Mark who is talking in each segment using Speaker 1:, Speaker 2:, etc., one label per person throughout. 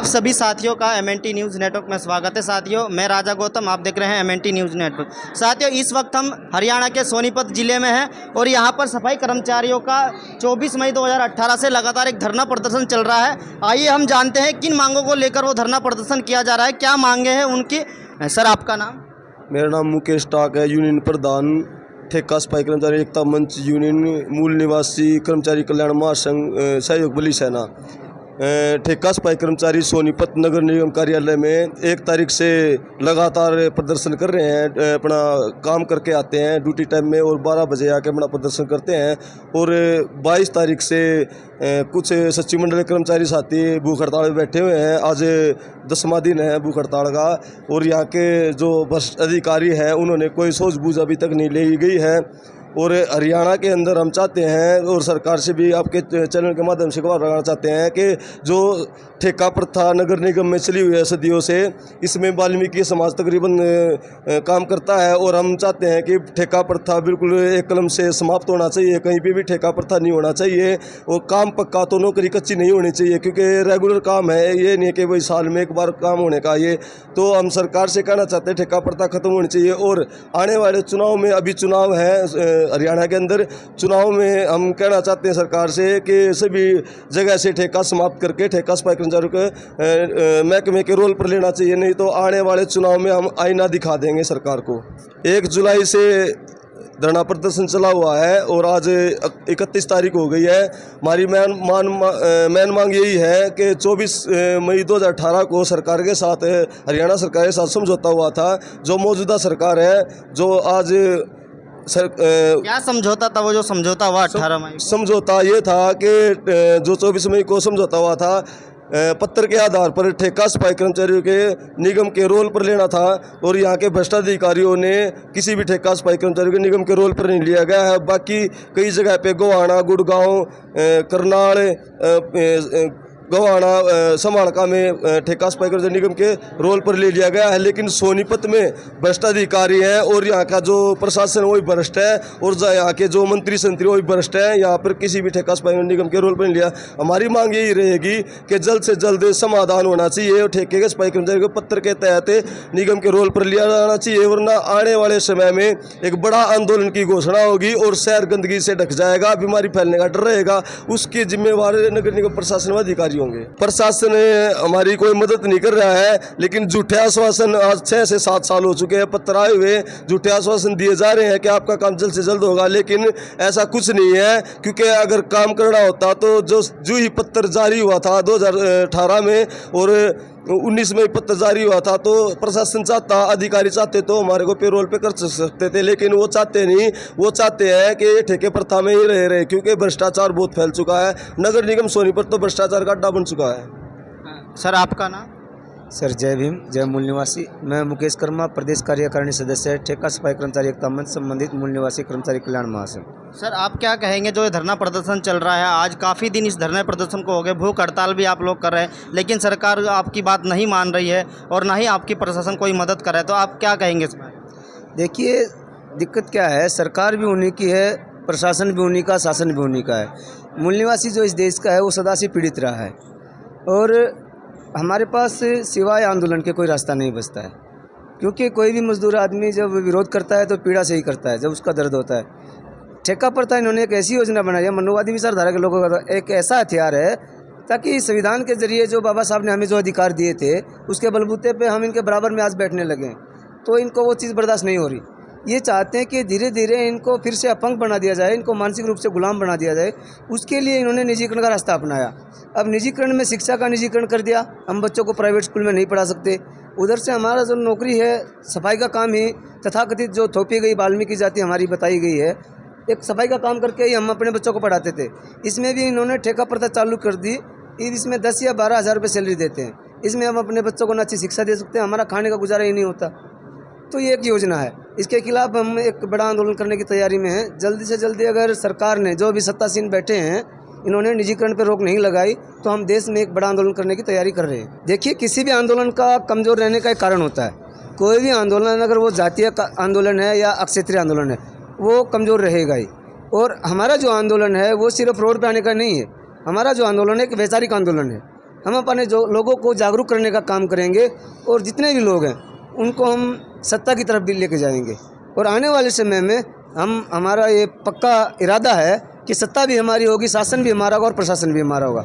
Speaker 1: आप सभी साथियों का एमएनटी न्यूज़ नेटवर्क में स्वागत है। साथियों, मैं राजा गौतम, आप देख रहे हैं एमएनटी न्यूज़ नेटवर्क। साथियों, इस वक्त हम हरियाणा के सोनीपत ज़िले में हैं और यहाँ पर सफाई कर्मचारियों का 24 मई 2018 से लगातार एक धरना प्रदर्शन चल रहा है। आइए हम जानते हैं किन मांगों को लेकर वो धरना प्रदर्शन किया जा रहा है, क्या मांगे हैं उनकी। सर, आपका नाम?
Speaker 2: मेरा नाम मुकेश टाक है, यूनियन प्रधान ठेका सफाई कर्मचारी एकता मंच यूनियन मूल निवासी कर्मचारी कल्याण महासंघ सहयोग बली सेना। ठेका सफाई कर्मचारी सोनीपत नगर निगम कार्यालय में 1 तारीख से लगातार प्रदर्शन कर रहे हैं। अपना काम करके आते हैं ड्यूटी टाइम में और 12 बजे आके अपना प्रदर्शन करते हैं। और 22 तारीख से कुछ सचिव मंडल कर्मचारी साथी भूख हड़ताल में बैठे हुए हैं। आज 10वां दिन है भूख हड़ताल का और यहाँ के जो वरिष्ठ अधिकारी हैं उन्होंने कोई सूझबूझ अभी तक नहीं ली गई है। और हरियाणा के अंदर हम चाहते हैं और सरकार से भी आपके चैनल के माध्यम से गुहार लगाना चाहते हैं कि जो ठेका प्रथा नगर निगम में चली हुई है सदियों से, इसमें वाल्मीकि समाज तकरीबन काम करता है और हम चाहते हैं कि ठेका प्रथा बिल्कुल एक कलम से समाप्त होना चाहिए। कहीं पे भी ठेका प्रथा नहीं होना चाहिए और काम पक्का तो नौकरी कच्ची नहीं होनी चाहिए, क्योंकि रेगुलर काम है, ये नहीं कि वही साल में एक बार काम होने का। ये तो हम सरकार से कहना चाहते हैं ठेका प्रथा खत्म होनी चाहिए। और आने वाले चुनाव में, अभी चुनाव है हरियाणा के अंदर, चुनाव में हम कहना चाहते हैं सरकार से कि सभी जगह से ठेका समाप्त करके ठेका सफाई कर्मचारियों को महकमे के रोल पर लेना चाहिए, नहीं तो आने वाले चुनाव में हम आईना दिखा देंगे सरकार को। 1 जुलाई से धरना प्रदर्शन चला हुआ है और आज 31 तारीख हो गई है। हमारी मेन मांग यही है कि 24 मई 2018 को सरकार के साथ, हरियाणा सरकार के साथ समझौता हुआ था। जो मौजूदा सरकार है, जो आज
Speaker 1: क्या समझौता था? वो जो समझौता हुआ 18 मई,
Speaker 2: समझौता ये था कि जो 24 मई को समझौता हुआ था, पत्र के आधार पर ठेका सफाई कर्मचारियों के निगम के रोल पर लेना था। और यहाँ के भ्रष्ट अधिकारियों ने किसी भी ठेका सफाई कर्मचारियों के निगम के रोल पर नहीं लिया गया है। बाकी कई जगह पे गोहाना, गुड़गांव, करनाल, गोहाना, समालका में ठेका सफाई कर्मचारी निगम के रोल पर ले लिया गया है। लेकिन सोनीपत में भ्रष्ट अधिकारी हैं और यहाँ का जो प्रशासन वही भ्रष्ट है और यहाँ के जो मंत्री संतरी वही भ्रष्ट है। यहाँ पर किसी भी ठेका सफाई निगम के रोल पर नहीं लिया। हमारी मांग यही रहेगी कि जल्द से जल्द समाधान होना चाहिए और ठेके के सफाई कर्मचारी को पत्र के तहत निगम के रोल पर लिया जाना चाहिए, वरना आने वाले समय में एक बड़ा आंदोलन की घोषणा होगी और शहर गंदगी से ढक जाएगा, बीमारी फैलने का डर रहेगा। उसके जिम्मेवार नगर निगम प्रशासन अधिकारी होंगे। प्रशासन हमारी कोई मदद नहीं कर रहा है, लेकिन झूठे आश्वासन आज 6 से 7 साल हो चुके हैं। पत्र आए हुए झूठे आश्वासन दिए जा रहे हैं कि आपका काम जल्द से जल्द होगा, लेकिन ऐसा कुछ नहीं है। क्योंकि अगर काम करना होता तो जो ही पत्र जारी हुआ था 2018 में और 19 में पत्र जारी हुआ था, तो प्रशासन चाहता, अधिकारी चाहते तो हमारे को पेरोल पे कर सकते थे, लेकिन वो चाहते नहीं। वो चाहते हैं कि ठेके प्रथा में ही रहे, क्योंकि भ्रष्टाचार बहुत फैल चुका है। नगर निगम सोनीपत तो भ्रष्टाचार का अड्डा बन चुका है।
Speaker 1: सर, आपका नाम?
Speaker 3: सर, जय भीम, जय मूल निवासी। मैं मुकेश कर्मा, प्रदेश कार्यकारिणी सदस्य, ठेका सफाई कर्मचारी एकता मंच संबंधित मूल निवासी कर्मचारी कल्याण महासंघ।
Speaker 1: सर, आप क्या कहेंगे जो ये धरना प्रदर्शन चल रहा है? आज काफ़ी दिन इस धरने प्रदर्शन को हो गए, भूख हड़ताल भी आप लोग कर रहे हैं, लेकिन सरकार आपकी बात नहीं मान रही है और ना ही आपकी प्रशासन कोई मदद कर रहा है, तो आप क्या कहेंगे इसमें?
Speaker 3: देखिए, दिक्कत क्या है, सरकार भी उन्हीं की है, प्रशासन भी उन्हीं का, शासन भी उन्हीं का है। मूल निवासी जो इस देश का है वो सदा से पीड़ित रहा है और हमारे पास सिवाय आंदोलन के कोई रास्ता नहीं बचता है। क्योंकि कोई भी मजदूर आदमी जब विरोध करता है तो पीड़ा से ही करता है, जब उसका दर्द होता है। ठेका प्रथा इन्होंने एक ऐसी योजना बनाई है, मनोवादी विचारधारा के लोगों का एक ऐसा हथियार है, ताकि संविधान के जरिए जो बाबा साहब ने हमें जो अधिकार दिए थे उसके बलबूते पे हम इनके बराबर में आज बैठने लगे, तो इनको वो चीज़ बर्दाश्त नहीं हो रही। ये चाहते हैं कि धीरे धीरे इनको फिर से अपंग बना दिया जाए, इनको मानसिक रूप से गुलाम बना दिया जाए। उसके लिए इन्होंने निजीकरण का रास्ता अपनाया। अब निजीकरण में शिक्षा का निजीकरण कर दिया, हम बच्चों को प्राइवेट स्कूल में नहीं पढ़ा सकते। उधर से हमारा जो नौकरी है, सफाई का काम ही तथाकथित जो थोपी गई वाल्मीकि जाति हमारी बताई गई है, एक सफाई का काम करके ही हम अपने बच्चों को पढ़ाते थे। इसमें भी इन्होंने ठेका प्रथा चालू कर दी। इसमें 10 या 12 हज़ार रुपये सैलरी देते हैं, इसमें हम अपने बच्चों को ना अच्छी शिक्षा दे सकते हैं, हमारा खाने का गुजारा ही नहीं होता। तो ये एक योजना है, इसके खिलाफ हम एक बड़ा आंदोलन करने की तैयारी में हैं। जल्दी से जल्दी अगर सरकार ने, जो भी सत्तासीन बैठे हैं, इन्होंने निजीकरण पर रोक नहीं लगाई तो हम देश में एक बड़ा आंदोलन करने की तैयारी कर रहे हैं। देखिए, किसी भी आंदोलन का कमज़ोर रहने का एक कारण होता है। कोई भी आंदोलन, अगर वो जातीय आंदोलन है या क्षेत्रीय आंदोलन है, वो कमज़ोर रहेगा ही। और हमारा जो आंदोलन है वो सिर्फ रोड पर आने का नहीं है, हमारा जो आंदोलन है एक वैचारिक आंदोलन है। हम अपने जो लोगों को जागरूक करने का काम करेंगे और जितने भी लोग हैं उनको हम सत्ता की तरफ भी लेके जाएंगे। और आने वाले समय में हमारा ये पक्का इरादा है कि सत्ता भी हमारी होगी, शासन भी हमारा होगा और प्रशासन भी हमारा होगा।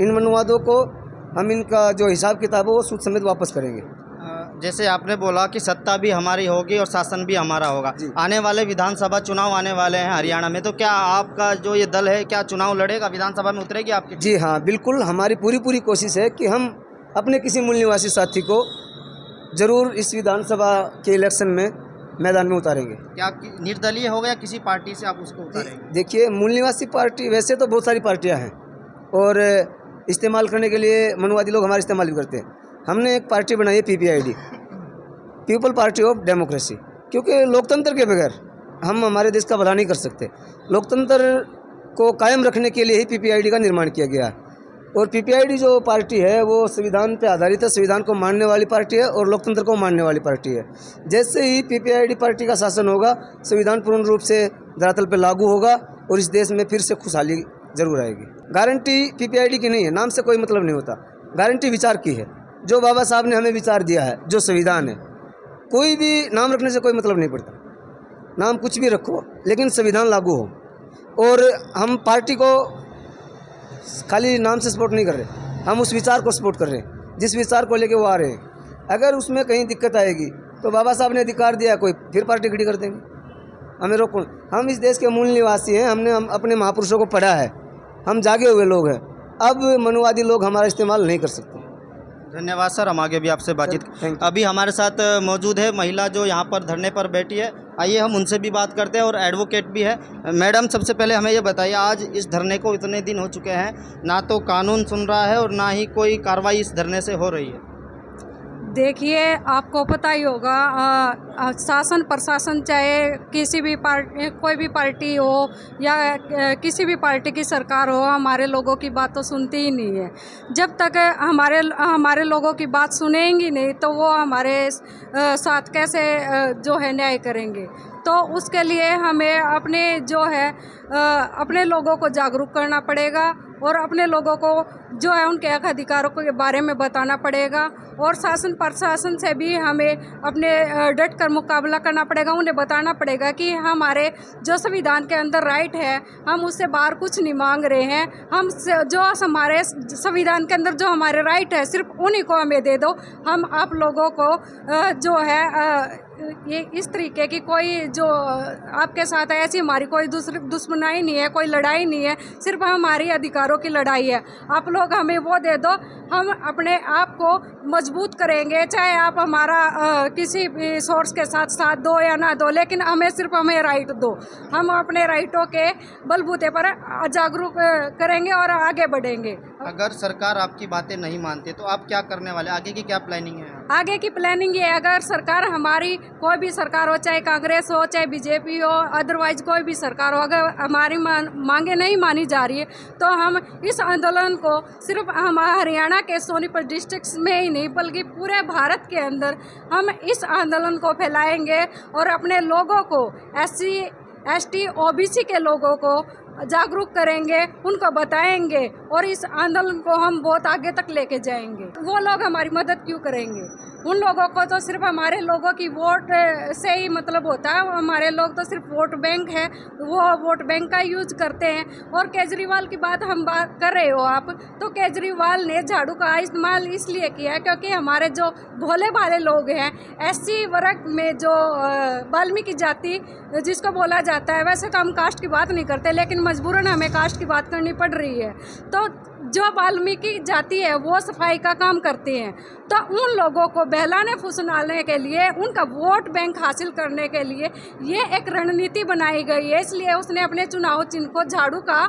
Speaker 3: इन मनवादों को हम इनका जो हिसाब किताब है वो सूद समेत वापस करेंगे।
Speaker 1: जैसे आपने बोला कि सत्ता भी हमारी होगी और शासन भी हमारा होगा। आने वाले विधानसभा चुनाव आने वाले हैं हरियाणा में, तो क्या आपका जो ये दल है क्या चुनाव लड़ेगा, विधानसभा में उतरेगी आपकी?
Speaker 3: जी हाँ, बिल्कुल। हमारी पूरी कोशिश है कि हम अपने किसी मूल निवासी साथी को ज़रूर इस विधानसभा के इलेक्शन में मैदान में उतारेंगे।
Speaker 1: क्या निर्दलीय होगा या किसी पार्टी से आप उसको उतारेंगे?
Speaker 3: देखिए, मूल निवासी पार्टी वैसे तो बहुत सारी पार्टियाँ हैं और इस्तेमाल करने के लिए मनुवादी लोग हमारा इस्तेमाल भी करते हैं। हमने एक पार्टी बनाई है PPID, people party of democracy, क्योंकि लोकतंत्र के बगैर हम हमारे देश का भला नहीं कर सकते। लोकतंत्र को कायम रखने के लिए ही PPID का निर्माण किया गया है। और PPID जो पार्टी है वो संविधान पर आधारित है, संविधान को मानने वाली पार्टी है और लोकतंत्र को मानने वाली पार्टी है। जैसे ही PPID पार्टी का शासन होगा, संविधान पूर्ण रूप से धरातल पर लागू होगा और इस देश में फिर से खुशहाली जरूर आएगी। गारंटी PPID की नहीं है, नाम से कोई मतलब नहीं होता। गारंटी विचार की है, जो बाबा साहब ने हमें विचार दिया है, जो संविधान है। कोई भी नाम रखने से कोई मतलब नहीं पड़ता, नाम कुछ भी रखो लेकिन संविधान लागू हो। और हम पार्टी को खाली नाम से सपोर्ट नहीं कर रहे, हम उस विचार को सपोर्ट कर रहे हैं जिस विचार को लेके वो आ रहे हैं। अगर उसमें कहीं दिक्कत आएगी तो बाबा साहब ने अधिकार दिया, कोई फिर पार्टी खड़ी कर देंगे, हमें रोको। हम इस देश के मूल निवासी हैं, हम अपने महापुरुषों को पढ़ा है, हम जागे हुए लोग हैं। अब मनुवादी लोग हमारा इस्तेमाल नहीं कर सकते।
Speaker 1: धन्यवाद सर, हम आगे भी आपसे बातचीत। अभी हमारे साथ मौजूद है महिला जो यहाँ पर धरने पर बैठी है, आइए हम उनसे भी बात करते हैं और एडवोकेट भी है। मैडम, सबसे पहले हमें ये बताइए, आज इस धरने को इतने दिन हो चुके हैं, ना तो कानून सुन रहा है और ना ही कोई कार्रवाई इस धरने से हो रही है।
Speaker 4: देखिए, आपको पता ही होगा, शासन प्रशासन चाहे किसी भी पार्टी, कोई भी पार्टी हो या किसी भी पार्टी की सरकार हो, हमारे लोगों की बात तो सुनती ही नहीं है। जब तक हमारे लोगों की बात सुनेंगी नहीं तो वो हमारे साथ कैसे जो है न्याय करेंगे। तो उसके लिए हमें अपने जो है अपने लोगों को जागरूक करना पड़ेगा और अपने लोगों को जो है उनके हक अधिकारों के बारे में बताना पड़ेगा और शासन प्रशासन से भी हमें अपने डट कर मुकाबला करना पड़ेगा। उन्हें बताना पड़ेगा कि हमारे जो संविधान के अंदर राइट है, हम उससे बाहर कुछ नहीं मांग रहे हैं। हम जो हमारे संविधान के अंदर जो हमारे राइट है सिर्फ उन्हीं को हमें दे दो। हम आप लोगों को जो है ये इस तरीके की कोई जो आपके साथ है ऐसी हमारी कोई दुश्मनाई नहीं है, कोई लड़ाई नहीं है, सिर्फ हमारी अधिकारों की लड़ाई है। आप लोग हमें वो दे दो, हम अपने आप को मजबूत करेंगे। चाहे आप हमारा किसी भी सोर्स के साथ दो या ना दो, लेकिन हमें राइट दो। हम अपने राइटों के बलबूते पर जागरूक करेंगे और आगे बढ़ेंगे।
Speaker 1: अगर सरकार आपकी बातें नहीं मानती तो आप क्या करने वाले, आगे की क्या प्लानिंग है?
Speaker 4: आगे की प्लानिंग ये, अगर सरकार हमारी कोई भी सरकार हो, चाहे कांग्रेस हो, चाहे BJP हो, अदरवाइज कोई भी सरकार हो, अगर हमारी मांगे नहीं मानी जा रही है तो हम इस आंदोलन को सिर्फ हम हरियाणा के सोनीपत डिस्ट्रिक्ट में ही नहीं बल्कि पूरे भारत के अंदर हम इस आंदोलन को फैलाएंगे और अपने लोगों को SC ST OBC के लोगों को जागरूक करेंगे, उनको बताएंगे और इस आंदोलन को हम बहुत आगे तक लेके जाएंगे। वो लोग हमारी मदद क्यों करेंगे? उन लोगों को तो सिर्फ हमारे लोगों की वोट से ही मतलब होता है। हमारे लोग तो सिर्फ वोट बैंक है, वो वोट बैंक का यूज करते हैं। और केजरीवाल की बात हम बात कर रहे हो आप, तो केजरीवाल ने झाड़ू का इस्तेमाल इसलिए किया क्योंकि हमारे जो भोले भाले लोग हैं, SC वर्ग में जो वाल्मीकि जाति जिसको बोला जाता है, वैसे तो हम कास्ट की बात नहीं करते लेकिन मजबूरन हमें कास्ट की बात करनी पड़ रही है। तो जो वाल्मीकि जाति है वो सफाई का काम करते हैं, तो उन लोगों को बहलाने फुसलाने के लिए, उनका वोट बैंक हासिल करने के लिए ये एक रणनीति बनाई गई है। इसलिए उसने अपने चुनाव चिन्ह को झाड़ू का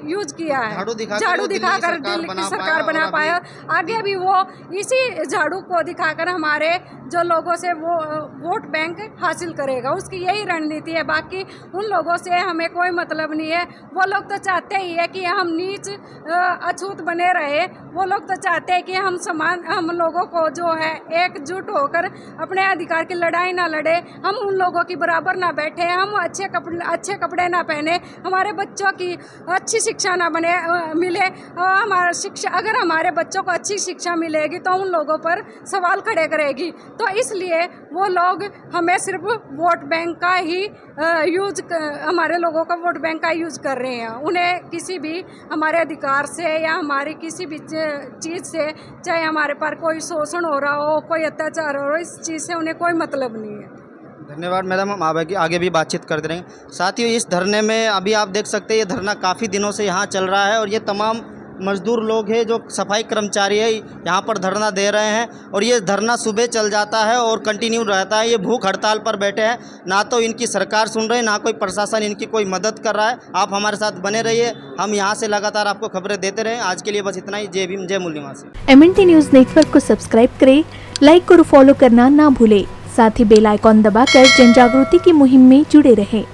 Speaker 4: यूज किया है, झाड़ू दिखाकर दिल्ली की सरकार बना पाया। आगे भी वो इसी झाड़ू को दिखाकर हमारे जो लोगों से वो वोट बैंक हासिल करेगा, उसकी यही रणनीति है। बाकी उन लोगों से हमें कोई मतलब नहीं है। वो लोग तो चाहते ही है कि हम नीच अछूत बने रहे। वो लोग तो चाहते हैं कि हम लोगों को जो है एकजुट होकर अपने अधिकार की लड़ाई ना लड़े, हम उन लोगों की बराबर ना बैठे, हम अच्छे कपड़े ना पहने, हमारे बच्चों की अच्छी शिक्षा ना मिले, और हमारा शिक्षा अगर हमारे बच्चों को अच्छी शिक्षा मिलेगी तो उन लोगों पर सवाल खड़े करेगी। तो इसलिए वो लोग हमें सिर्फ वोट बैंक का ही हमारे लोगों का वोट बैंक का यूज़ कर रहे हैं। उन्हें किसी भी हमारे अधिकार से या हमारी किसी भी चीज़ से, चाहे हमारे पर कोई शोषण हो रहा हो, कोई अत्याचार हो रहा हो, इस चीज़ से उन्हें कोई मतलब नहीं है।
Speaker 1: धन्यवाद मैडम, हम आगे भी बातचीत करते रहेंगे। साथियों, इस धरने में अभी आप देख सकते हैं ये धरना काफ़ी दिनों से यहाँ चल रहा है और ये तमाम मजदूर लोग हैं जो सफाई कर्मचारी है यहाँ पर धरना दे रहे हैं और ये धरना सुबह चल जाता है और कंटिन्यू रहता है। ये भूख हड़ताल पर बैठे हैं, ना तो इनकी सरकार सुन रही है, ना कोई प्रशासन इनकी कोई मदद कर रहा है। आप हमारे साथ बने रहिए, हम यहाँ से लगातार आपको खबरें देते रहें। आज के लिए बस इतना ही। जय भीम, जय मूल निवासी।
Speaker 5: MNT न्यूज़ नेटवर्क को सब्सक्राइब करें, लाइक और फॉलो करना ना भूलें। साथ ही बेल आइकॉन दबाकर जन जागृति की मुहिम में जुड़े रहें।